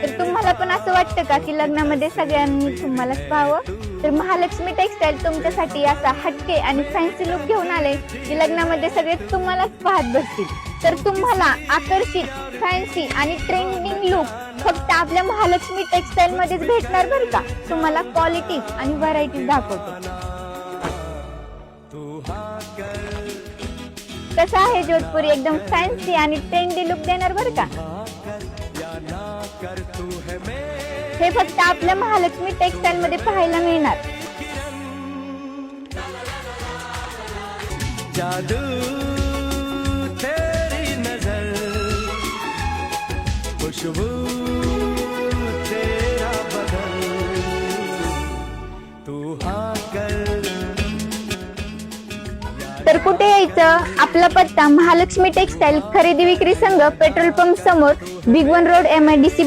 तर तुम्हाला पण असं वाटतं का की लग्नामध्ये सगळ्यांनी तुम्हालाच पाहावं? तर महालक्ष्मी टेक्सटाईल तुमच्यासाठी असा हटके आणि फॅन्सी लुक घेऊन आले की लग्नामध्ये सगळे तुम्हालाच पाहत बसतील. तर तुम्हाला आकर्षित, फॅन्सी आणि ट्रेंडिंग लुक फक्त आपल्या महालक्ष्मी टेक्सटाईल मध्येच भेटणार बरं का. तुम्हाला क्वालिटीज आणि व्हरायटीज दाखवतो. कसा आहे जोधपुरी एकदम फॅन्सी आणि ट्रेंडी लुक देणार बरं का. हे फक्त आपल्या महालक्ष्मी टेक्सटाईल मध्ये पाहायला मिळणार. जादू तेरी नजर, खुशबू तेरा बदन, तू हाँ कर. तर कुठे यायचं? आपला पत्ता महालक्ष्मी टेक्सटाईल, खरेदी विक्री संघ, पेट्रोल पंप समोर, बिग वन रोड, MIDC